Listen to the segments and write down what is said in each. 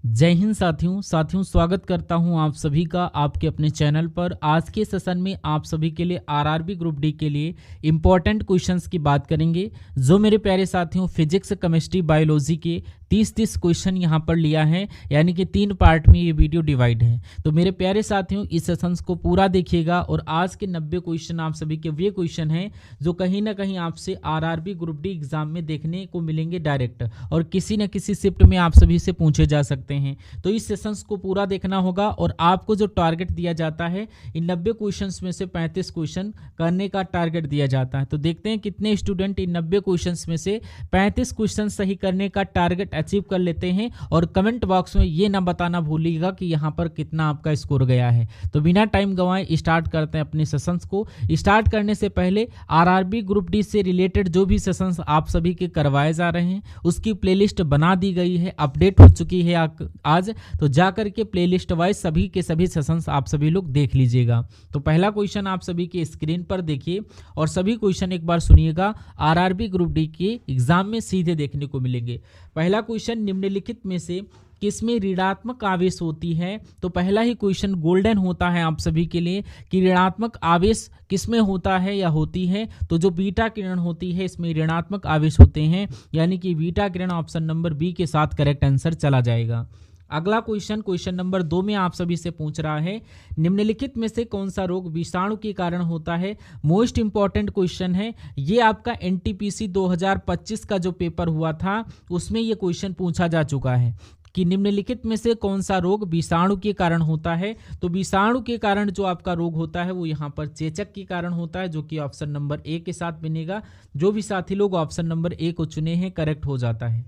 जय हिंद साथियों स्वागत करता हूं आप सभी का आपके अपने चैनल पर। आज के सेशन में आप सभी के लिए आरआरबी ग्रुप डी के लिए इम्पॉर्टेंट क्वेश्चंस की बात करेंगे। जो मेरे प्यारे साथियों फिजिक्स, केमिस्ट्री, बायोलॉजी के 30 क्वेश्चन यहां पर लिया है, यानी कि 3 पार्ट में ये वीडियो डिवाइड है। तो मेरे प्यारे साथियों इस सेशंस को पूरा देखिएगा और आज के 90 क्वेश्चन आप सभी के वे क्वेश्चन हैं जो कहीं ना कहीं आपसे आरआरबी ग्रुप डी एग्जाम में देखने को मिलेंगे डायरेक्ट, और किसी न किसी शिफ्ट में आप सभी से पूछे जा सकते हैं। तो इस सेशंस को पूरा देखना होगा और आपको जो टारगेट दिया जाता है इन 90 क्वेश्चंस में से 35 क्वेश्चन करने का टारगेट दिया जाता है। तो देखते हैं कितने स्टूडेंट इन 90 क्वेश्चंस में से 35 क्वेश्चन सही करने का टारगेट अचीव कर लेते हैं। और कमेंट बॉक्स में ये ना बताना भूलिएगा कि यहाँ पर कितना आपका स्कोर गया है। तो बिना टाइम गंवाए स्टार्ट करते हैं अपने सेशंस को। स्टार्ट करने से पहले आरआरबी ग्रुप डी से रिलेटेड जो भी सेशंस आप सभी के करवाए जा रहे हैं उसकी प्लेलिस्ट बना दी गई है, अपडेट हो चुकी है आज। तो जाकर के प्लेलिस्ट वाइज सभी के सभी सेशंस आप सभी लोग देख लीजिएगा। तो पहला क्वेश्चन आप सभी के स्क्रीन पर देखिए और सभी क्वेश्चन एक बार सुनिएगा, आरआरबी ग्रुप डी के एग्जाम में सीधे देखने को मिलेंगे। पहला क्वेश्चन, निम्नलिखित में से किसमें ऋणात्मक आवेश होती है? तो पहला ही क्वेश्चन गोल्डन होता है आप सभी के लिए कि ऋणात्मक आवेश किसमें होता है या होती है। तो जो बीटा किरण होती है इसमें ऋणात्मक आवेश होते हैं, यानी कि बीटा किरण ऑप्शन नंबर बी के साथ करेक्ट आंसर चला जाएगा। अगला क्वेश्चन नंबर 2 में आप सभी से पूछ रहा है, निम्नलिखित में से कौन सा रोग विषाणु के कारण होता है? मोस्ट इंपॉर्टेंट क्वेश्चन है ये। आपका एनटीपीसी 2025 का जो पेपर हुआ था उसमें ये क्वेश्चन पूछा जा चुका है कि निम्नलिखित में से कौन सा रोग विषाणु के कारण होता है। तो विषाणु के कारण जो आपका रोग होता है वो यहाँ पर चेचक के कारण होता है, जो कि ऑप्शन नंबर ए के साथ बनेगा। जो भी साथी लोग ऑप्शन नंबर ए को चुने हैं करेक्ट हो जाता है।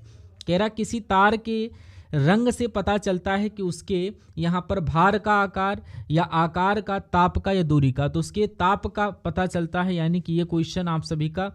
कह रहा किसी तार के रंग से पता चलता है कि उसके यहाँ पर भार का आकार या आकार का, ताप का या दूरी का। तो उसके ताप का पता चलता है, यानी कि ये क्वेश्चन आप सभी का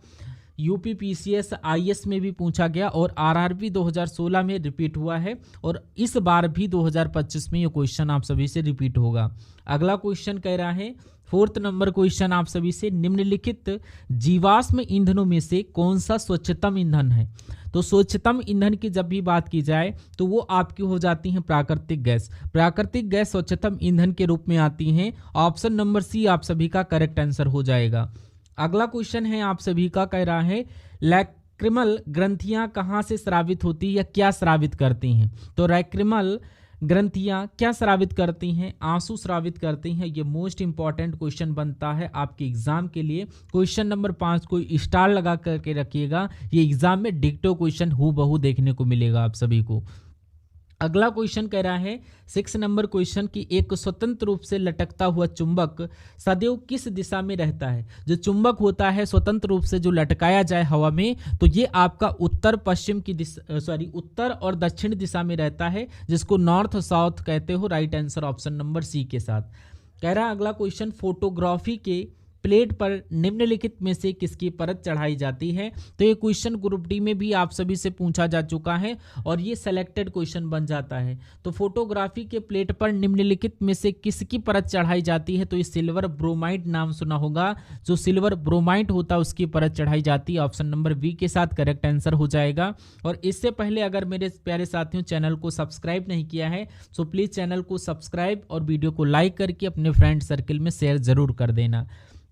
यूपीपीसीएस आईएएस में भी पूछा गया और आरआरबी 2016 में रिपीट हुआ है और इस बार भी 2025 में ये क्वेश्चन आप सभी से रिपीट होगा। अगला क्वेश्चन कह रहा है, 4th नंबर क्वेश्चन आप सभी से, निम्नलिखित जीवाश्म ईंधनों में से कौन सा स्वच्छतम ईंधन है? तो स्वच्छतम ईंधन की जब भी बात की जाए तो वो आपकी हो जाती हैं प्राकृतिक गैस। प्राकृतिक गैस स्वच्छतम ईंधन के रूप में आती हैं। ऑप्शन नंबर सी आप सभी का करेक्ट आंसर हो जाएगा। अगला क्वेश्चन है आप सभी का, कह रहा है लैक्रिमल ग्रंथियां कहाँ से स्रावित होती है या क्या स्रावित करती हैं? तो लैक्रिमल ग्रंथियां क्या स्रावित करती हैं? आंसू स्रावित करती हैं। ये मोस्ट इंपॉर्टेंट क्वेश्चन बनता है आपके एग्जाम के लिए। क्वेश्चन नंबर 5 को स्टार लगा करके रखिएगा, ये एग्जाम में डिक्टो क्वेश्चन हूबहू देखने को मिलेगा आप सभी को। अगला क्वेश्चन कह रहा है 6 नंबर क्वेश्चन की, एक स्वतंत्र रूप से लटकता हुआ चुंबक सदैव किस दिशा में रहता है? जो चुंबक होता है स्वतंत्र रूप से जो लटकाया जाए हवा में, तो ये आपका उत्तर पश्चिम की दिशा उत्तर और दक्षिण दिशा में रहता है, जिसको नॉर्थ साउथ कहते हो। Right answer option number C के साथ। कह रहा है अगला क्वेश्चन, फोटोग्राफी के प्लेट पर निम्नलिखित में से किसकी परत चढ़ाई जाती है? तो ये क्वेश्चन ग्रुप डी में भी आप सभी से पूछा जा चुका है और ये सेलेक्टेड क्वेश्चन बन जाता है। तो फोटोग्राफी के प्लेट पर निम्नलिखित में से किसकी परत चढ़ाई जाती है? तो ये सिल्वर ब्रोमाइड नाम सुना होगा। जो सिल्वर ब्रोमाइड होता है उसकी परत चढ़ाई जाती है। ऑप्शन नंबर बी के साथ करेक्ट आंसर हो जाएगा। और इससे पहले अगर मेरे प्यारे साथियों चैनल को सब्सक्राइब नहीं किया है तो प्लीज़ चैनल को सब्सक्राइब और वीडियो को लाइक करके अपने फ्रेंड सर्किल में शेयर जरूर कर देना।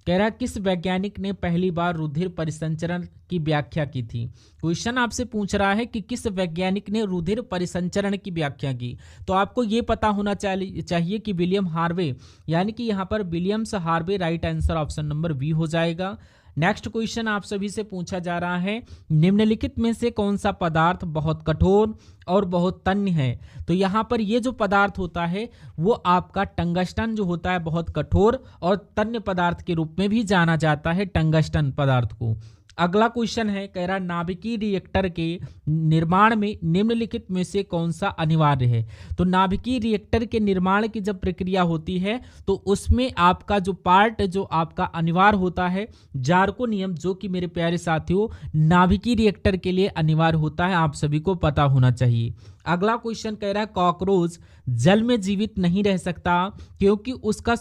कह रहा किस वैज्ञानिक ने पहली बार रुधिर परिसंचरण की व्याख्या की थी? क्वेश्चन आपसे पूछ रहा है कि किस वैज्ञानिक ने रुधिर परिसंचरण की व्याख्या की। तो आपको ये पता होना चाहिए कि विलियम हार्वे, यानी कि यहाँ पर Williams Harvey right answer option number B हो जाएगा। नेक्स्ट क्वेश्चन आप सभी से पूछा जा रहा है, निम्नलिखित में से कौन सा पदार्थ बहुत कठोर और बहुत तन्य है? तो यहाँ पर ये जो पदार्थ होता है वो आपका टंगस्टन जो होता है, बहुत कठोर और तन्य पदार्थ के रूप में भी जाना जाता है टंगस्टन पदार्थ को। अगला क्वेश्चन है, कह रहा नाभिकीय रिएक्टर के निर्माण में निम्नलिखित में से कौन सा अनिवार्य है? तो नाभिकीय रिएक्टर के निर्माण की जब प्रक्रिया होती है तो उसमें आपका जो पार्ट जो आपका अनिवार्य होता है जार्को नियम, जो कि मेरे प्यारे साथियों नाभिकीय रिएक्टर के लिए अनिवार्य होता है, आप सभी को पता होना चाहिए। अगला क्वेश्चन कह रहा है कॉकरोच जल में जीवित नहीं रह सकता क्योंकि उसका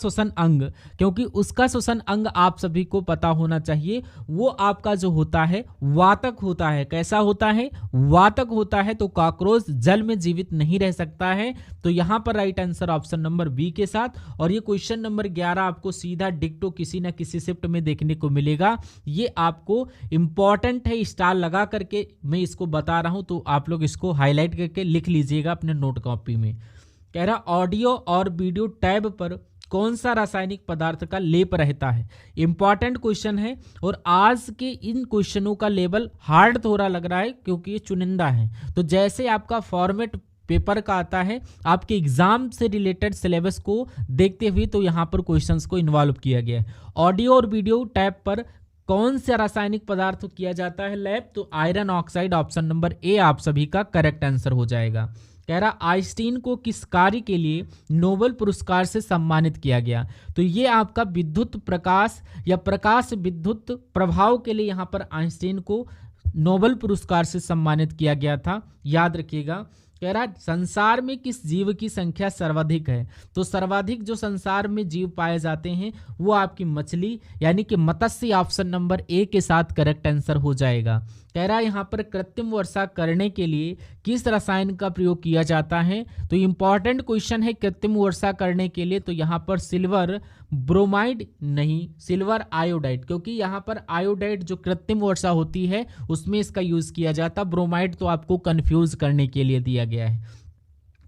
श्वसन अंग आप सभी को पता होना चाहिए, वो आपका जो होता है वातक होता है। कैसा होता है? वातक होता है। तो कॉकरोच जल में जीवित नहीं रह सकता है। तो यहां पर right answer option number B के साथ। और ये क्वेश्चन नंबर 11 आपको सीधा डिक्टो किसी न किसी शिफ्ट में देखने को मिलेगा। ये आपको इंपॉर्टेंट है, स्टार लगा करके मैं इसको बता रहा हूं, तो आप लोग इसको हाईलाइट करके लिख लीजिएगा अपने नोट कॉपी में। कह रहा ऑडियो और वीडियो टैब पर कौन सा रासायनिक पदार्थ का लेप रहता है? इंपॉर्टेंट क्वेश्चन है और आज के इन क्वेश्चनों का लेवल हार्ड थोड़ा लग रहा है क्योंकि ये चुनिंदा है। तो जैसे आपका फॉर्मेट पेपर का आता है, आपके एग्जाम से रिलेटेड सिलेबस को देखते हुए तो यहाँ पर क्वेश्चंस को इन्वॉल्व किया गया है। ऑडियो और वीडियो टैब पर कौन सा रासायनिक पदार्थ किया जाता है लैब? तो iron oxide option number A आप सभी का करेक्ट आंसर हो जाएगा। कह रहा आइंस्टीन को किस कार्य के लिए नोबेल पुरस्कार से सम्मानित किया गया? तो ये आपका विद्युत प्रकाश या प्रकाश विद्युत प्रभाव के लिए यहाँ पर आइंस्टीन को नोबेल पुरस्कार से सम्मानित किया गया था, याद रखिएगा। कह रहा संसार में किस जीव की संख्या सर्वाधिक है? तो सर्वाधिक जो संसार में जीव पाए जाते हैं वो आपकी मछली यानी कि मत्स्य ऑप्शन नंबर ए के साथ करेक्ट आंसर हो जाएगा। कह रहा है यहाँ पर कृत्रिम वर्षा करने के लिए किस रसायन का प्रयोग किया जाता है? तो इंपॉर्टेंट क्वेश्चन है कृत्रिम वर्षा करने के लिए। तो यहाँ पर सिल्वर ब्रोमाइड नहीं, सिल्वर आयोडाइड, क्योंकि यहाँ पर आयोडाइड जो कृत्रिम वर्षा होती है उसमें इसका यूज किया जाता। ब्रोमाइड तो आपको कंफ्यूज करने के लिए दिया गया है।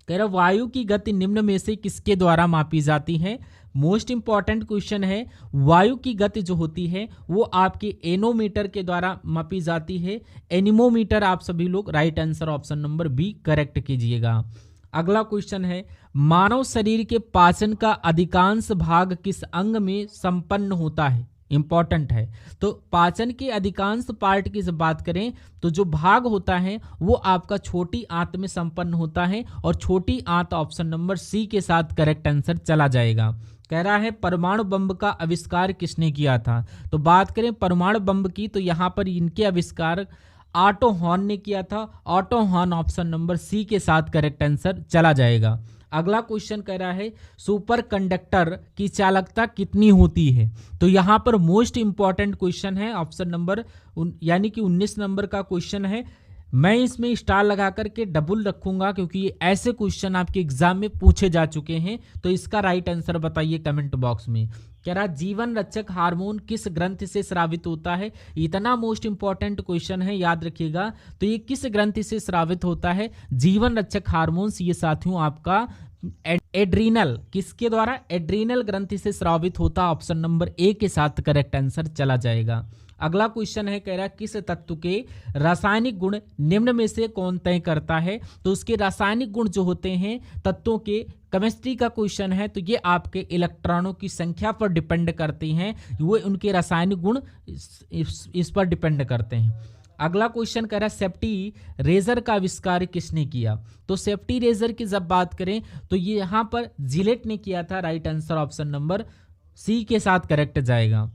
कह रहा वायु की गति निम्न में से किसके द्वारा मापी जाती है? मोस्ट इंपॉर्टेंट क्वेश्चन है। वायु की गति जो होती है वो आपके एनोमीटर के द्वारा मापी जाती है। एनीमोमीटर आप सभी लोग right answer option number B correct कीजिएगा। अगला क्वेश्चन है मानव शरीर के पाचन का अधिकांश भाग किस अंग में संपन्न होता है? इंपॉर्टेंट है। तो पाचन के अधिकांश पार्ट की जब बात करें तो जो भाग होता है वो आपका छोटी आंत में संपन्न होता है और छोटी आंत ऑप्शन नंबर सी के साथ करेक्ट आंसर चला जाएगा। कह रहा है परमाणु बम का आविष्कार किसने किया था? तो बात करें परमाणु बम की तो यहाँ पर इनके आविष्कार ऑटो हॉर्न ने किया था। Auto horn option number C के साथ करेक्ट आंसर चला जाएगा। अगला क्वेश्चन कह रहा है सुपर कंडक्टर की चालकता कितनी होती है? तो यहाँ पर मोस्ट इंपॉर्टेंट क्वेश्चन है ऑप्शन नंबर यानी कि 19 नंबर का क्वेश्चन है। मैं इसमें स्टार लगा करके डबल रखूंगा क्योंकि ये ऐसे क्वेश्चन आपके एग्जाम में पूछे जा चुके हैं। तो इसका राइट आंसर बताइए कमेंट बॉक्स में। कह रहा जीवन रक्षक हार्मोन किस ग्रंथि से स्रावित होता है? इतना मोस्ट इंपॉर्टेंट क्वेश्चन है, याद रखिएगा। तो ये किस ग्रंथि से स्रावित होता है? जीवन रक्षक हार्मोन्स ये साथियों आपका एड्रीनल, किसके द्वारा? एड्रीनल ग्रंथि से स्रावित होता। ऑप्शन नंबर ए के साथ करेक्ट आंसर चला जाएगा। अगला क्वेश्चन है कह रहा किस तत्व के रासायनिक गुण निम्न में से कौन तय करता है? तो उसके रासायनिक गुण जो होते हैं तत्वों के, केमिस्ट्री का क्वेश्चन है, तो ये आपके इलेक्ट्रॉनों की संख्या पर डिपेंड करती हैं। वो उनके रासायनिक गुण इस पर डिपेंड करते हैं। अगला क्वेश्चन कह रहा है सेफ्टी रेजर का आविष्कार किसने किया? तो सेफ्टी रेजर की जब बात करें तो ये यहाँ पर जिलेट ने किया था। Right answer option number C के साथ करेक्ट जाएगा।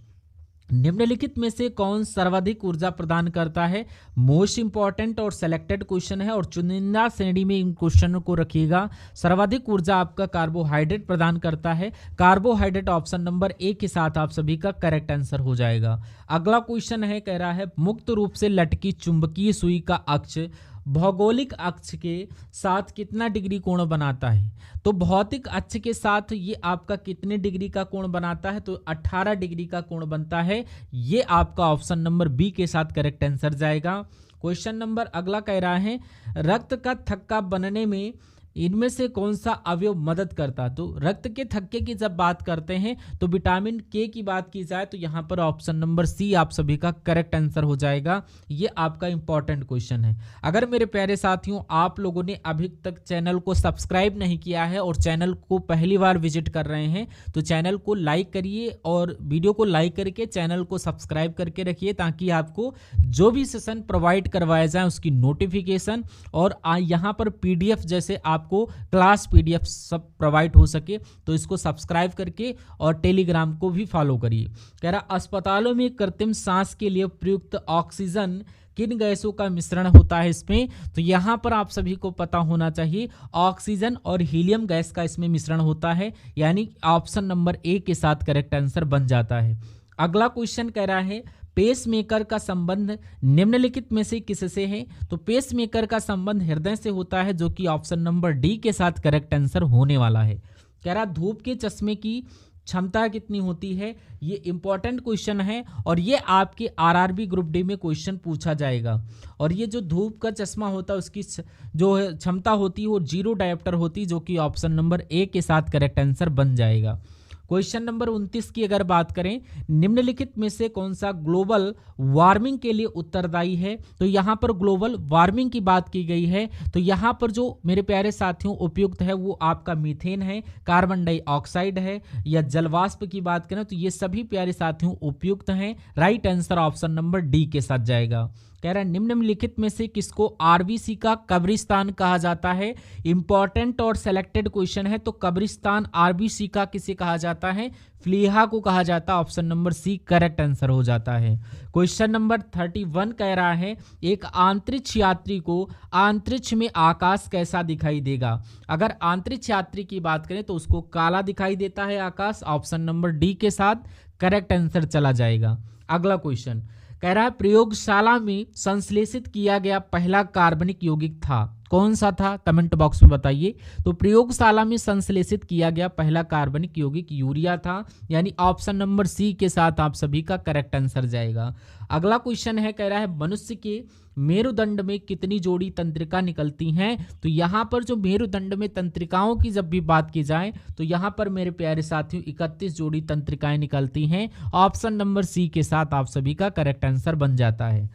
निम्नलिखित में से कौन सर्वाधिक ऊर्जा प्रदान करता है? मोस्ट इंपॉर्टेंट और सेलेक्टेड क्वेश्चन है और चुनिंदा श्रेणी में इन क्वेश्चनों को रखिएगा। सर्वाधिक ऊर्जा आपका कार्बोहाइड्रेट प्रदान करता है। कार्बोहाइड्रेट ऑप्शन नंबर ए के साथ आप सभी का करेक्ट आंसर हो जाएगा। अगला क्वेश्चन है कह रहा है मुक्त रूप से लटकी चुंबकीय सुई का अक्ष भौगोलिक अक्ष के साथ कितना डिग्री कोण बनाता है? तो भौतिक अक्ष के साथ ये आपका कितने डिग्री का कोण बनाता है? तो 18 डिग्री का कोण बनता है। ये आपका ऑप्शन नंबर बी के साथ करेक्ट आंसर जाएगा। क्वेश्चन नंबर अगला कह रहा है रक्त का थक्का बनने में इनमें से कौन सा अवयव मदद करता? तो रक्त के थक्के की जब बात करते हैं तो विटामिन के की बात की जाए तो यहाँ पर ऑप्शन नंबर सी आप सभी का करेक्ट आंसर हो जाएगा। ये आपका इंपॉर्टेंट क्वेश्चन है। अगर मेरे प्यारे साथियों आप लोगों ने अभी तक चैनल को सब्सक्राइब नहीं किया है और चैनल को पहली बार विजिट कर रहे हैं तो चैनल को लाइक करिए और वीडियो को लाइक करके चैनल को सब्सक्राइब करके रखिए ताकि आपको जो भी सेशन प्रोवाइड करवाया जाए उसकी नोटिफिकेशन और यहाँ पर PDF जैसे आपको क्लास PDF सब प्रोवाइड हो सके। तो इसको सब्सक्राइब करके और टेलीग्राम को भी फॉलो करिए। कह रहा अस्पतालों में कृत्रिम सांस के लिए प्रयुक्त ऑक्सीजन किन गैसों का मिश्रण होता है इसमें, तो यहाँ पर आप सभी को पता होना चाहिए ऑक्सीजन और हीलियम गैस का इसमें मिश्रण होता है, यानी ऑप्शन नंबर ए के साथ करेक्ट आंसर बन जाता है। अगला क्वेश्चन कह रहा है पेसमेकर का संबंध निम्नलिखित में से किससे है, तो पेसमेकर का संबंध हृदय से होता है, जो कि ऑप्शन नंबर डी के साथ करेक्ट आंसर होने वाला है। कह रहा धूप के चश्मे की क्षमता कितनी होती है, ये इंपॉर्टेंट क्वेश्चन है और ये आपके आरआरबी ग्रुप डी में क्वेश्चन पूछा जाएगा। और ये जो धूप का चश्मा होता है उसकी जो क्षमता होती है वो 0 डायोप्टर होती है, जो कि ऑप्शन नंबर ए के साथ करेक्ट आंसर बन जाएगा। क्वेश्चन नंबर 29 की अगर बात करें, निम्नलिखित में से कौन सा ग्लोबल वार्मिंग के लिए उत्तरदायी है, तो यहाँ पर ग्लोबल वार्मिंग की बात की गई है, तो यहाँ पर जो मेरे प्यारे साथियों उपयुक्त है वो आपका मीथेन है, कार्बन डाइऑक्साइड है, या जलवाष्प की बात करें तो ये सभी प्यारे साथियों उपयुक्त हैं। Right answer option number D के साथ जाएगा। कह रहा है निम्नलिखित में से किसको आरबीसी का कब्रिस्तान कहा जाता है, इंपॉर्टेंट और सेलेक्टेड क्वेश्चन है। तो कब्रिस्तान आरबीसी का किसे कहा जाता है, फ्लीहा को कहा जाता है, option number C correct answer हो जाता है। क्वेश्चन नंबर 31 कह रहा है एक अंतरिक्ष यात्री को अंतरिक्ष में आकाश कैसा दिखाई देगा। अगर अंतरिक्ष यात्री की बात करें तो उसको काला दिखाई देता है आकाश, ऑप्शन नंबर डी के साथ करेक्ट आंसर चला जाएगा। अगला क्वेश्चन कह रहा है प्रयोगशाला में संश्लेषित किया गया पहला कार्बनिक यौगिक था, कौन सा था, कमेंट बॉक्स में बताइए। तो प्रयोगशाला में संश्लेषित किया गया पहला कार्बनिक यौगिक यूरिया था, यानी ऑप्शन नंबर सी के साथ आप सभी का करेक्ट आंसर जाएगा। अगला क्वेश्चन है कह रहा है मनुष्य के मेरुदंड में कितनी जोड़ी तंत्रिका निकलती हैं, तो यहाँ पर जो मेरुदंड में तंत्रिकाओं की जब भी बात की जाए तो यहाँ पर मेरे प्यारे साथियों 31 जोड़ी तंत्रिकाएं निकलती हैं, ऑप्शन नंबर सी के साथ आप सभी का करेक्ट आंसर बन जाता है।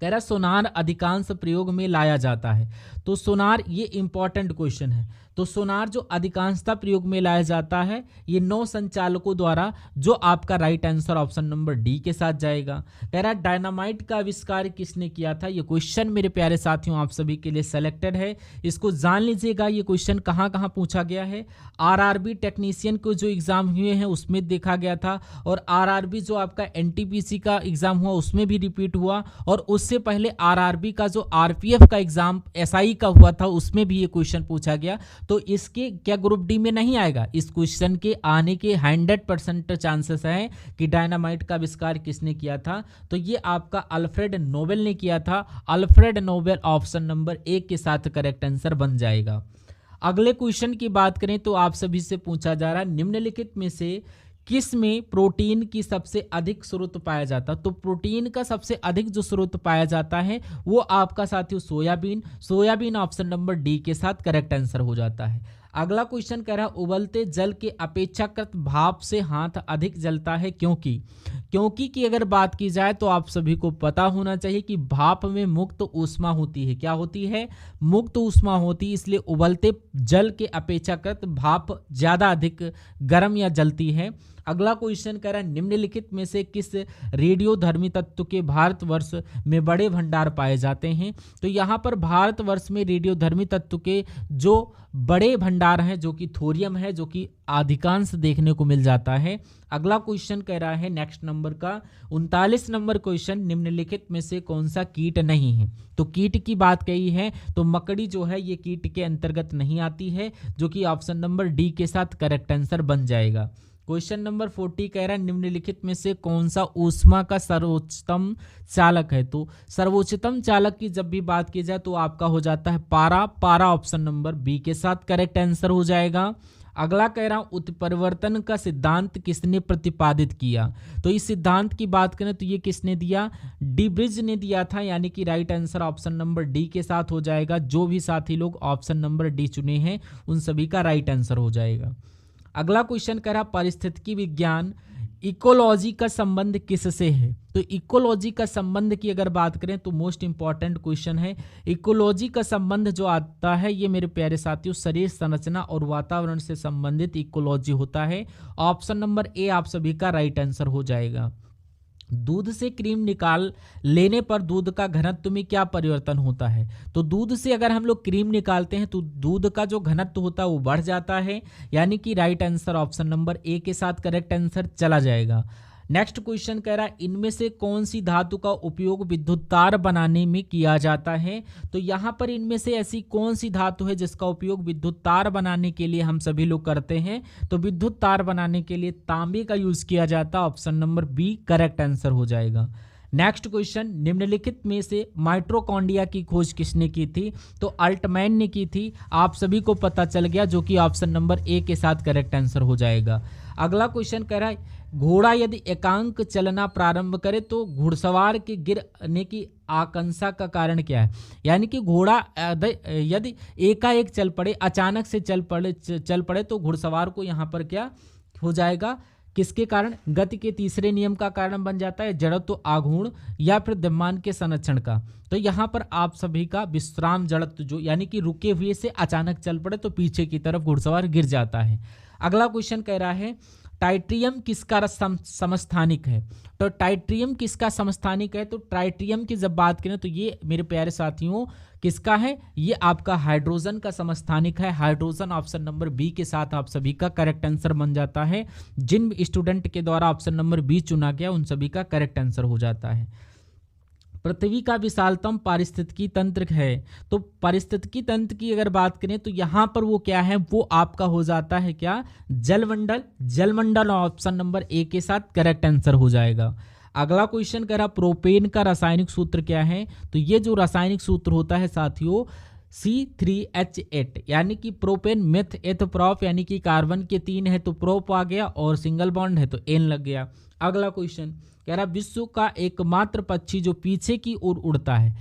कह रहा सोनार अधिकांश प्रयोग में लाया जाता है, तो सोनार ये इंपॉर्टेंट क्वेश्चन है। तो सोनार जो अधिकांशता प्रयोग में लाया जाता है ये 9 संचालकों द्वारा, जो आपका right answer option number D के साथ जाएगा। कह रहा डायनामाइट का आविष्कार किसने किया था, ये क्वेश्चन मेरे प्यारे साथियों आप सभी के लिए सेलेक्टेड है, इसको जान लीजिएगा। ये क्वेश्चन कहाँ कहाँ पूछा गया है, आरआरबी टेक्नीशियन को जो एग्जाम हुए हैं उसमें देखा गया था, और आरआरबी जो आपका एनटीपीसी का एग्जाम हुआ उसमें भी रिपीट हुआ, और उससे पहले आरआरबी का जो आरपीएफ का एग्जाम एसआई का हुआ था उसमें भी ये क्वेश्चन पूछा गया। तो इसके क्या ग्रुप डी में नहीं आएगा, इस क्वेश्चन के आने के 100% चांसेस हैं कि डायनामाइट का आविष्कार किसने किया था, तो ये आपका अल्फ्रेड नोबेल ने किया था। Alfred Nobel option number A के साथ करेक्ट आंसर बन जाएगा। अगले क्वेश्चन की बात करें तो आप सभी से पूछा जा रहा है निम्नलिखित में से किस में प्रोटीन की सबसे अधिक स्रोत पाया जाता है, तो प्रोटीन का सबसे अधिक जो स्रोत पाया जाता है वो आपका साथियों soybean, soybean option number D के साथ करेक्ट आंसर हो जाता है। अगला क्वेश्चन कह रहा है उबलते जल के अपेक्षाकृत भाप से हाथ अधिक जलता है, क्योंकि की अगर बात की जाए तो आप सभी को पता होना चाहिए कि भाप में मुक्त ऊष्मा होती है, क्या होती है, मुक्त ऊष्मा होती है, इसलिए उबलते जल के अपेक्षाकृत भाप ज्यादा अधिक गर्म या जलती है। अगला क्वेश्चन कह रहा है निम्नलिखित में से किस रेडियोधर्मी तत्व के भारतवर्ष में बड़े भंडार पाए जाते हैं, तो यहाँ पर भारतवर्ष में रेडियोधर्मी तत्व के जो बड़े भंडार हैं जो कि थोरियम है, जो कि अधिकांश देखने को मिल जाता है। अगला क्वेश्चन कह रहा है नेक्स्ट नंबर का 39 नंबर क्वेश्चन निम्नलिखित में से कौन सा कीट नहीं है, तो कीट की बात कही है तो मकड़ी जो है ये कीट के अंतर्गत नहीं आती है, जो कि ऑप्शन नंबर डी के साथ करेक्ट आंसर बन जाएगा। क्वेश्चन नंबर 40 कह रहा है निम्नलिखित में से कौन सा ऊष्मा का सर्वोच्चतम चालक है, तो सर्वोच्चतम चालक की जब भी बात की जाए तो आपका हो जाता है पारा, पारा ऑप्शन नंबर बी के साथ करेक्ट आंसर हो जाएगा। अगला कह रहा हूं उत्परिवर्तन का सिद्धांत किसने प्रतिपादित किया, तो इस सिद्धांत की बात करें तो ये किसने दिया, डिब्रिज ने दिया था, यानी कि right answer option number D के साथ हो जाएगा। जो भी साथी लोग ऑप्शन नंबर डी चुने हैं उन सभी का राइट आंसर हो जाएगा। अगला क्वेश्चन कह रहा पारिस्थितिकी विज्ञान इकोलॉजी का संबंध किससे है, तो इकोलॉजी का संबंध की अगर बात करें तो मोस्ट इंपॉर्टेंट क्वेश्चन है। इकोलॉजी का संबंध जो आता है ये मेरे प्यारे साथियों शरीर संरचना और वातावरण से संबंधित इकोलॉजी होता है। ऑप्शन नंबर ए आप सभी का राइट आंसर हो जाएगा। दूध से क्रीम निकाल लेने पर दूध का घनत्व में क्या परिवर्तन होता है, तो दूध से अगर हम लोग क्रीम निकालते हैं तो दूध का जो घनत्व होता है वो बढ़ जाता है, यानी कि right answer option number A के साथ करेक्ट आंसर चला जाएगा। नेक्स्ट क्वेश्चन कह रहा है इनमें से कौन सी धातु का उपयोग विद्युत तार बनाने में किया जाता है। तो यहाँ पर इनमें से ऐसी कौन सी धातु है जिसका उपयोग विद्युत तार बनाने के लिए हम सभी लोग करते हैं। तो विद्युत तार बनाने के लिए तांबे का यूज किया जाता है। Option number B correct answer हो जाएगा। नेक्स्ट क्वेश्चन, निम्नलिखित में से माइटोकॉन्ड्रिया की खोज किसने की थी। तो अल्टमैन ने की थी। आप सभी को पता चल गया, जो कि ऑप्शन नंबर ए के साथ करेक्ट आंसर हो जाएगा। अगला क्वेश्चन कह रहा है घोड़ा यदि एकांक चलना प्रारंभ करे तो घुड़सवार के गिरने की आशंका का कारण क्या है। यानी कि घोड़ा यदि एकाएक चल पड़े, अचानक से चल पड़े तो घुड़सवार को यहाँ पर क्या हो जाएगा, किसके कारण, गति के तीसरे नियम का कारण बन जाता है, जड़त्व आघूर्ण या फिर द्रव्यमान के संरक्षण का। तो यहाँ पर आप सभी का विश्राम जड़त्व, जो यानी कि रुके हुए से अचानक चल पड़े तो पीछे की तरफ घुड़सवार गिर जाता है। अगला क्वेश्चन कह रहा है टाइट्रियम किसका समस्थानिक है। तो टाइट्रियम किसका समस्थानिक है। तो टाइट्रियम की जब बात करें तो ये मेरे प्यारे साथियों किसका है, ये आपका हाइड्रोजन का समस्थानिक है। हाइड्रोजन ऑप्शन नंबर बी के साथ आप सभी का करेक्ट आंसर बन जाता है। जिन स्टूडेंट के द्वारा ऑप्शन नंबर बी चुना गया उन सभी का करेक्ट आंसर हो जाता है। पृथ्वी का विशालतम पारिस्थितिकी तंत्र है। तो पारिस्थितिकी तंत्र की अगर बात करें तो यहाँ पर वो क्या है, वो आपका हो जाता है क्या, जलमंडल। जलमंडल ऑप्शन नंबर ए के साथ करेक्ट आंसर हो जाएगा। अगला क्वेश्चन कह रहा प्रोपेन का रासायनिक सूत्र क्या है। तो ये जो रासायनिक सूत्र होता है साथियों C3H8, यानी कि प्रोपेन मिथ एथ प्रोप, यानी कि कार्बन के 3 है तो प्रोप आ गया और सिंगल बॉन्ड है तो एन लग गया। अगला क्वेश्चन कह रहा विश्व का एकमात्र पक्षी जो पीछे की ओर उड़ता है।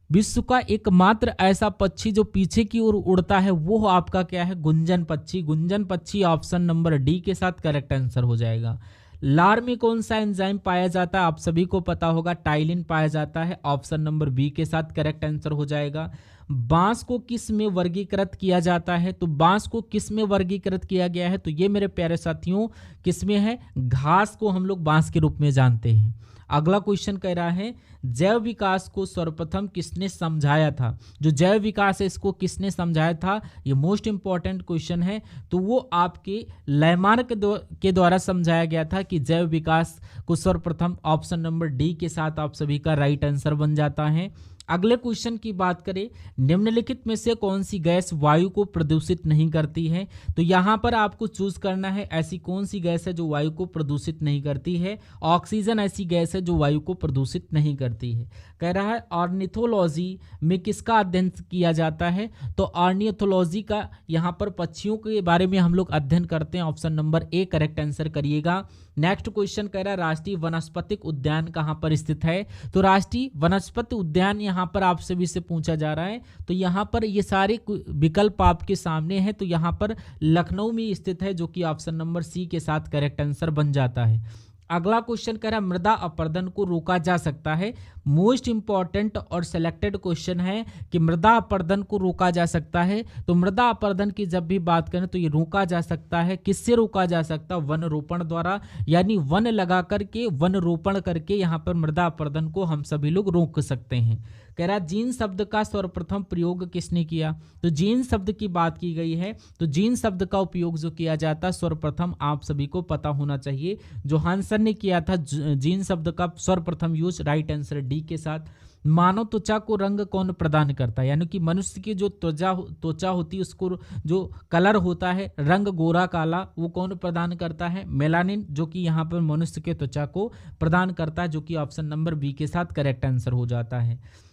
विश्व का एकमात्र ऐसा पक्षी जो पीछे की ओर उड़ता है वो आपका क्या है, गुंजन पक्षी। गुंजन पक्षी ऑप्शन नंबर डी के साथ करेक्ट आंसर हो जाएगा। लार में कौन सा एंजाइम पाया जाता है, आप सभी को पता होगा टाइलिन पाया जाता है। ऑप्शन नंबर बी के साथ करेक्ट आंसर हो जाएगा। बांस को किस में वर्गीकृत किया जाता है। तो बांस को किस में वर्गीकृत किया गया है। तो ये मेरे प्यारे साथियों किस में है, घास को हम लोग बांस के रूप में जानते हैं। अगला क्वेश्चन कह रहा है जैव विकास को सर्वप्रथम किसने समझाया था। जो जैव विकास है इसको किसने समझाया था, ये मोस्ट इंपॉर्टेंट क्वेश्चन है। तो वो आपके लैमार्क के द्वारा समझाया गया था कि जैव विकास को सर्वप्रथम। ऑप्शन नंबर डी के साथ आप सभी का राइट आंसर बन जाता है। अगले क्वेश्चन की बात करें, निम्नलिखित में से कौन सी गैस वायु को प्रदूषित नहीं करती है। तो यहाँ पर आपको चूज करना है ऐसी कौन सी गैस है जो वायु को प्रदूषित नहीं करती है। ऑक्सीजन ऐसी गैस है जो वायु को प्रदूषित नहीं करती है। कह रहा है ऑर्निथोलॉजी में किसका अध्ययन किया जाता है। तो ऑर्निथोलॉजी का यहाँ पर पक्षियों के बारे में हम लोग अध्ययन करते हैं। Option number A correct answer करिएगा। नेक्स्ट क्वेश्चन कह रहा है राष्ट्रीय वनस्पतिक उद्यान कहाँ पर स्थित है। तो राष्ट्रीय वनस्पति उद्यान यहाँ पर आप सभी से पूछा जा रहा है। तो यहाँ पर ये सारे विकल्प आपके सामने हैं। तो यहाँ पर लखनऊ में स्थित है, जो कि ऑप्शन नंबर सी के साथ करेक्ट आंसर बन जाता है। अगला क्वेश्चन कह रहा है मृदा अपरदन को रोका जा सकता है। मोस्ट इंपॉर्टेंट और सिलेक्टेड क्वेश्चन है कि मृदा अपरदन को रोका जा सकता है। तो मृदा अपरदन की जब भी बात करें तो ये रोका जा सकता है, किससे रोका जा सकता है, वन रोपण द्वारा। यानी वन लगा करके, वन रोपण करके यहाँ पर मृदा अपरदन को हम सभी लोग रोक सकते हैं। कह रहा जीन शब्द का सर्वप्रथम प्रयोग किसने किया। तो जीन शब्द की बात की गई है। तो जीन शब्द का उपयोग जो किया जाता है सर्वप्रथम आप सभी को पता होना चाहिए, जोहानसन ने किया था जीन शब्द का सर्वप्रथम यूज। राइट आंसर डी के साथ। मानव त्वचा को रंग कौन प्रदान करता है। यानी कि मनुष्य की जो त्वचा होती है उसको जो कलर होता है रंग गोरा काला, वो कौन प्रदान करता है, मेलानिन, जो कि यहाँ पर मनुष्य के त्वचा को प्रदान करता है, जो कि ऑप्शन नंबर बी के साथ करेक्ट आंसर हो जाता है।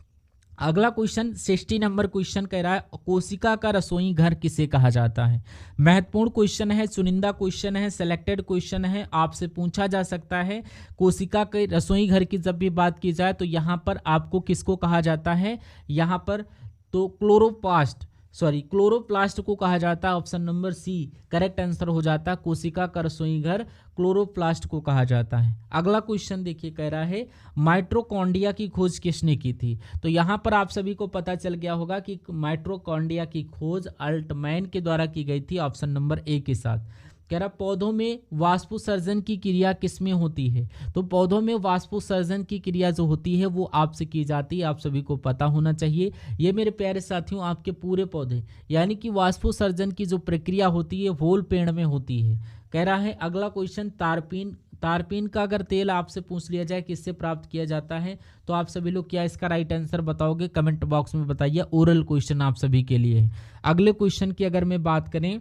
अगला क्वेश्चन 60 नंबर क्वेश्चन कह रहा है कोशिका का रसोई घर किसे कहा जाता है। महत्वपूर्ण क्वेश्चन है, चुनिंदा क्वेश्चन है, सिलेक्टेड क्वेश्चन है, आपसे पूछा जा सकता है। कोशिका के रसोई घर की जब भी बात की जाए तो यहाँ पर आपको किसको कहा जाता है, यहाँ पर तो क्लोरोप्लास्ट को कहा जाता है। Option number C correct answer हो जाता है। कोशिका का रसोई घर क्लोरोप्लास्ट को कहा जाता है। अगला क्वेश्चन देखिए कह रहा है माइटोकॉन्ड्रिया की खोज किसने की थी। तो यहाँ पर आप सभी को पता चल गया होगा कि माइटोकॉन्ड्रिया की खोज अल्टमैन के द्वारा की गई थी। ऑप्शन नंबर ए के साथ। कह रहा पौधों में वाष्पोत्सर्जन की क्रिया किसमें होती है। तो पौधों में वाष्पोत्सर्जन की क्रिया जो होती है वो आपसे की जाती है, आप सभी को पता होना चाहिए। ये मेरे प्यारे साथियों आपके पूरे पौधे, यानी कि वाष्पोत्सर्जन की जो प्रक्रिया होती है होल पेड़ में होती है। कह रहा है अगला क्वेश्चन तारपीन तारपीन का अगर तेल आपसे पूछ लिया जाए किससे प्राप्त किया जाता है, तो आप सभी लोग क्या इसका राइट आंसर बताओगे? कमेंट बॉक्स में बताइए। ओरल क्वेश्चन आप सभी के लिए है। अगले क्वेश्चन की अगर मैं बात करें,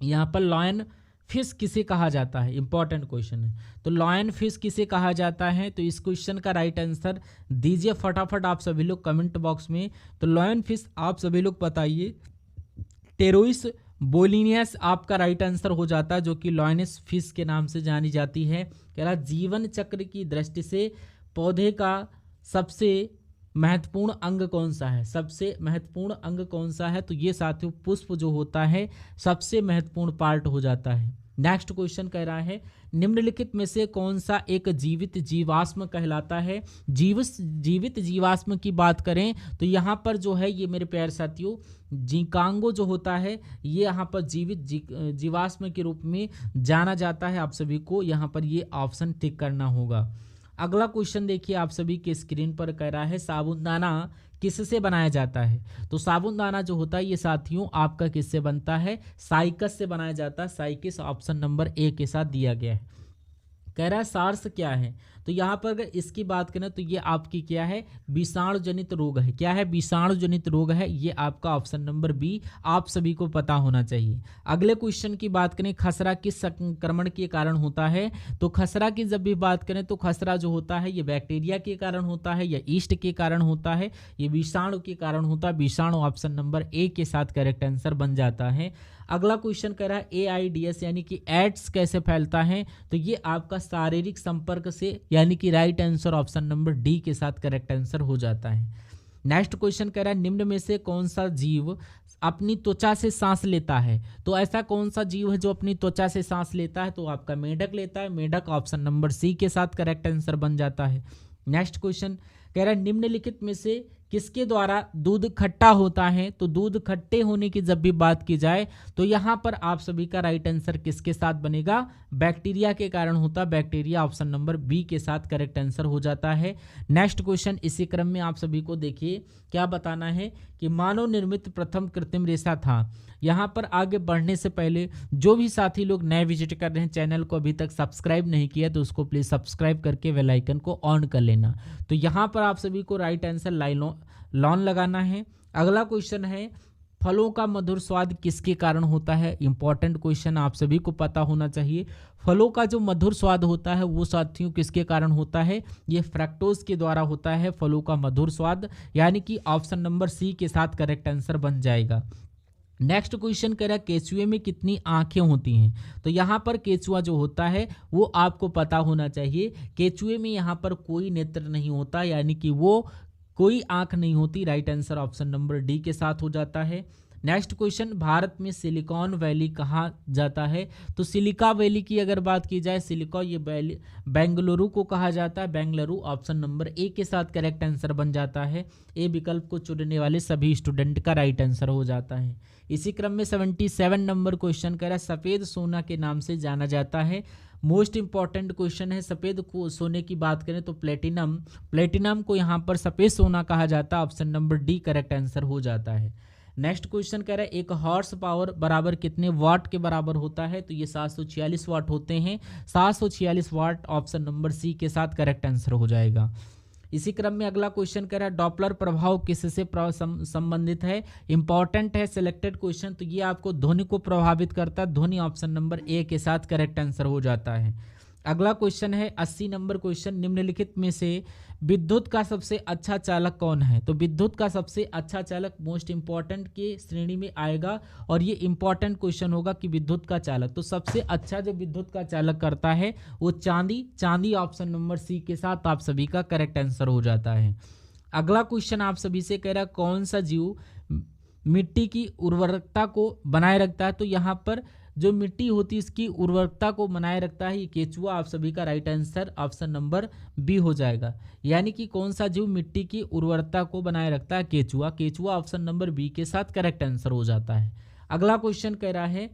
यहाँ पर लॉयन फिश किसे कहा जाता है? इंपॉर्टेंट क्वेश्चन है। तो लॉयन फिश किसे कहा जाता है? तो इस क्वेश्चन का राइट आंसर दीजिए फटाफट आप सभी लोग कमेंट बॉक्स में। तो लॉयन फिश आप सभी लोग बताइए। टेरोइस बोलिनियस आपका राइट आंसर हो जाता है, जो कि लॉयनस फिश के नाम से जानी जाती है। कह रहा जीवन चक्र की दृष्टि से पौधे का सबसे महत्वपूर्ण अंग कौन सा है? सबसे महत्वपूर्ण अंग कौन सा है? तो ये साथियों पुष्प जो होता है सबसे महत्वपूर्ण पार्ट हो जाता है। नेक्स्ट क्वेश्चन कह रहा है निम्नलिखित में से कौन सा एक जीवित जीवाश्म कहलाता है? जीवित जीवाश्म की बात करें तो यहाँ पर जो है ये मेरे प्यारे साथियों जीकांगो जो होता है ये यहाँ पर जीवित जीवाश्म के रूप में जाना जाता है। आप सभी को यहाँ पर ये ऑप्शन टिक करना होगा। अगला क्वेश्चन देखिए आप सभी के स्क्रीन पर कह रहा है साबूदाना किससे बनाया जाता है? तो साबूदाना जो होता है ये साथियों आपका किससे बनता है? साइकस से बनाया जाता है। साइकस ऑप्शन नंबर ए के साथ दिया गया है। कह रहा है सार्स क्या है? तो यहाँ पर अगर इसकी बात करें तो ये आपकी क्या है? विषाणु जनित रोग है। क्या है? विषाणु जनित रोग है। ये आपका ऑप्शन नंबर बी आप सभी को पता होना चाहिए। अगले क्वेश्चन की बात करें खसरा किस संक्रमण के कारण होता है? तो खसरा की जब भी बात करें तो खसरा जो होता है ये बैक्टीरिया के कारण होता है या ईस्ट के कारण होता है, ये विषाणु के कारण होता है। विषाणु ऑप्शन नंबर ए के साथ करेक्ट आंसर बन जाता है। अगला क्वेश्चन कह रहा है AIDS यानी कि एड्स कैसे फैलता है? तो ये आपका शारीरिक संपर्क से, यानी कि right answer option number D के साथ करेक्ट आंसर हो जाता है। नेक्स्ट क्वेश्चन कह रहा है निम्न में से कौन सा जीव अपनी त्वचा से सांस लेता है? तो ऐसा कौन सा जीव है जो अपनी त्वचा से सांस लेता है? तो आपका मेंढक लेता है। मेंढक ऑप्शन नंबर सी के साथ करेक्ट आंसर बन जाता है। नेक्स्ट क्वेश्चन कह रहा है निम्नलिखित में से किसके द्वारा दूध खट्टा होता है? तो दूध खट्टे होने की जब भी बात की जाए तो यहाँ पर आप सभी का राइट आंसर किसके साथ बनेगा? बैक्टीरिया के कारण होता है। बैक्टीरिया ऑप्शन नंबर बी के साथ करेक्ट आंसर हो जाता है। नेक्स्ट क्वेश्चन इसी क्रम में आप सभी को देखिए क्या बताना है कि मानव निर्मित प्रथम कृत्रिम रेशा था। यहाँ पर आगे बढ़ने से पहले जो भी साथी लोग नए विजिट कर रहे हैं, चैनल को अभी तक सब्सक्राइब नहीं किया तो उसको प्लीज सब्सक्राइब करके बेल आइकन को ऑन कर लेना। तो यहाँ पर आप सभी को राइट आंसर लॉन लगाना है। अगला क्वेश्चन है फलों का मधुर स्वाद किसके कारण होता है? इंपॉर्टेंट क्वेश्चन आप सभी को पता होना चाहिए। फलों का जो मधुर स्वाद होता है वो साथियों किसके कारण होता है? ये फ्रक्टोज के द्वारा होता है फलों का मधुर स्वाद, यानी कि ऑप्शन नंबर सी के साथ करेक्ट आंसर बन जाएगा। नेक्स्ट क्वेश्चन कह रहा है केचुए में कितनी आंखें होती हैं? तो यहाँ पर केचुआ जो होता है वो आपको पता होना चाहिए। केचुए में यहाँ पर कोई नेत्र नहीं होता, यानी कि वो कोई आंख नहीं होती। Right answer option number D के साथ हो जाता है। नेक्स्ट क्वेश्चन भारत में सिलिकॉन वैली कहा जाता है? तो सिलिका वैली की अगर बात की जाए, सिलिका ये वैली बेंगलुरु को कहा जाता है। बेंगलुरु ऑप्शन नंबर ए के साथ करेक्ट आंसर बन जाता है। ए विकल्प को चुनने वाले सभी स्टूडेंट का राइट आंसर हो जाता है। इसी क्रम में 77 नंबर क्वेश्चन कह रहा है सफ़ेद सोना के नाम से जाना जाता है। मोस्ट इंपॉर्टेंट क्वेश्चन है। सफ़ेद सोने की बात करें तो प्लेटिनम को यहाँ पर सफ़ेद सोना कहा जाता है। Option number D correct answer हो जाता है। नेक्स्ट क्वेश्चन कह रहा है एक हॉर्स पावर बराबर कितने वाट के बराबर होता है? तो ये 746 वाट होते हैं। 746 वाट ऑप्शन नंबर सी के साथ करेक्ट आंसर हो जाएगा। इसी क्रम में अगला क्वेश्चन कह रहा है डॉपलर प्रभाव किससे संबंधित है? इंपॉर्टेंट है सिलेक्टेड क्वेश्चन। तो ये आपको ध्वनि को प्रभावित करता है। ध्वनि ऑप्शन नंबर ए के साथ करेक्ट आंसर हो जाता है। अगला क्वेश्चन है 80 नंबर क्वेश्चन निम्नलिखित में से विद्युत का सबसे अच्छा चालक कौन है? तो विद्युत का सबसे अच्छा चालक मोस्ट इंपॉर्टेंट की श्रेणी में आएगा और ये इंपॉर्टेंट क्वेश्चन होगा कि विद्युत का चालक, तो सबसे अच्छा जो विद्युत का चालक करता है वो चांदी ऑप्शन नंबर सी के साथ आप सभी का करेक्ट आंसर हो जाता है। अगला क्वेश्चन आप सभी से कह रहा है कौन सा जीव मिट्टी की उर्वरकता को बनाए रखता है? तो यहाँ पर जो मिट्टी होती है इसकी उर्वरकता को बनाए रखता है ये केचुआ। आप सभी का right answer option number B हो जाएगा। यानी कि कौन सा जीव मिट्टी की उर्वरकता को बनाए रखता है? केचुआ ऑप्शन नंबर बी के साथ करेक्ट आंसर हो जाता है। अगला क्वेश्चन कह रहा है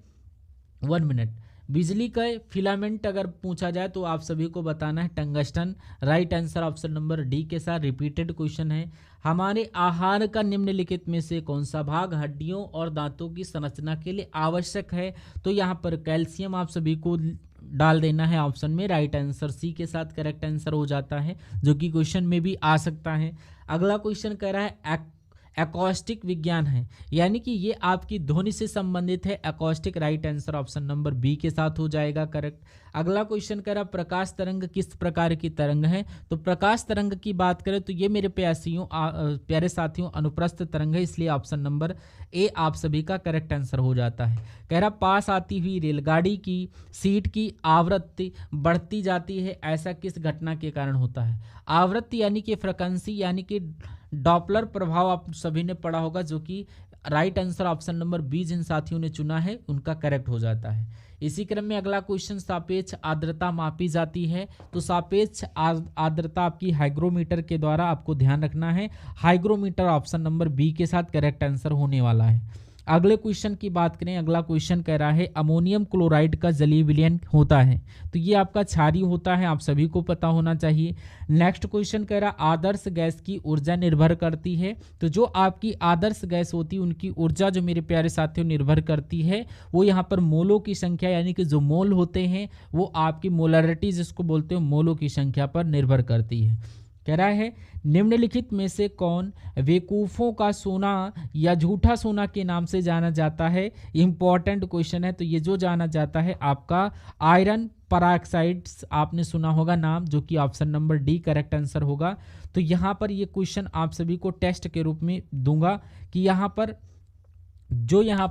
1 मिनट बिजली का फिलामेंट अगर पूछा जाए तो आप सभी को बताना है tungsten. Right answer option number D के साथ। रिपीटेड क्वेश्चन है हमारे आहार का निम्नलिखित में से कौन सा भाग हड्डियों और दांतों की संरचना के लिए आवश्यक है? तो यहाँ पर कैल्शियम आप सभी को डाल देना है ऑप्शन में राइट आंसर। सी के साथ करेक्ट आंसर हो जाता है, जो कि क्वेश्चन में भी आ सकता है। अगला क्वेश्चन कह रहा है एकॉस्टिक विज्ञान है, यानी कि ये आपकी ध्वनि से संबंधित है। Acoustic right answer option number B के साथ हो जाएगा करेक्ट। अगला क्वेश्चन कह रहा प्रकाश तरंग किस प्रकार की तरंग है, तो प्रकाश तरंग की बात करें तो ये मेरे प्यारे साथियों अनुप्रस्थ तरंग है, इसलिए ऑप्शन नंबर ए आप सभी का करेक्ट आंसर हो जाता है। कह रहा पास आती हुई रेलगाड़ी की सीट की आवृत्ति बढ़ती जाती है, ऐसा किस घटना के कारण होता है। आवृत्ति यानी कि फ्रिक्वेंसी यानी कि डॉपलर प्रभाव आप सभी ने पढ़ा होगा, जो कि right answer option number B जिन साथियों ने चुना है उनका करेक्ट हो जाता है। इसी क्रम में अगला क्वेश्चन सापेक्ष आर्द्रता मापी जाती है, तो सापेक्ष आर्द्रता आपकी हाइग्रोमीटर के द्वारा आपको ध्यान रखना है। हाइग्रोमीटर ऑप्शन नंबर बी के साथ करेक्ट आंसर होने वाला है। अगले क्वेश्चन की बात करें, अगला क्वेश्चन कह रहा है अमोनियम क्लोराइड का जलीय विलयन होता है, तो ये आपका क्षारीय होता है, आप सभी को पता होना चाहिए। नेक्स्ट क्वेश्चन कह रहा आदर्श गैस की ऊर्जा निर्भर करती है, तो जो आपकी आदर्श गैस होती है उनकी ऊर्जा जो मेरे प्यारे साथियों निर्भर करती है वो यहाँ पर मोलों की संख्या यानी कि जो मोल होते हैं वो आपकी मोलरिटी जिसको बोलते हो मोलों की संख्या पर निर्भर करती है। कह रहा है निम्नलिखित में से कौन बेवकूफ़ों का सोना या झूठा सोना के नाम से जाना जाता है। इंपॉर्टेंट क्वेश्चन है, तो ये जो जाना जाता है आपका आयरन पेरोक्साइड्स आपने सुना होगा नाम, जो कि option number D correct answer होगा। तो यहाँ पर ये क्वेश्चन आप सभी को टेस्ट के रूप में दूंगा कि यहाँ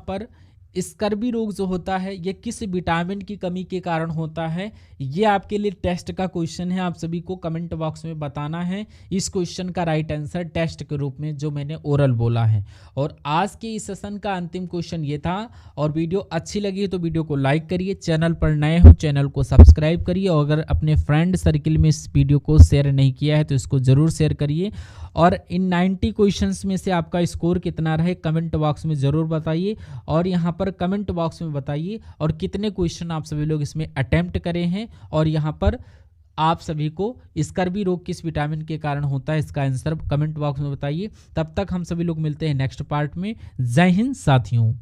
पर स्कर्वी रोग जो होता है ये किस विटामिन की कमी के कारण होता है, ये आपके लिए टेस्ट का क्वेश्चन है। आप सभी को कमेंट बॉक्स में बताना है इस क्वेश्चन का राइट आंसर टेस्ट के रूप में, जो मैंने ओरल बोला है। और आज के इस सेशन का अंतिम क्वेश्चन ये था। और वीडियो अच्छी लगी तो वीडियो को लाइक करिए, चैनल पर नए हो चैनल को सब्सक्राइब करिए, और अगर अपने फ्रेंड सर्किल में इस वीडियो को शेयर नहीं किया है तो इसको ज़रूर शेयर करिए। और इन 90 क्वेश्चंस में से आपका स्कोर कितना रहे कमेंट बॉक्स में ज़रूर बताइए, और यहाँ पर कमेंट बॉक्स में बताइए और कितने क्वेश्चन आप सभी लोग इसमें अटेम्प्ट करे हैं, और यहाँ पर आप सभी को स्कर्वी रोग किस विटामिन के कारण होता है इसका आंसर कमेंट बॉक्स में बताइए। तब तक हम सभी लोग मिलते हैं नेक्स्ट पार्ट में। जय हिंद साथियों।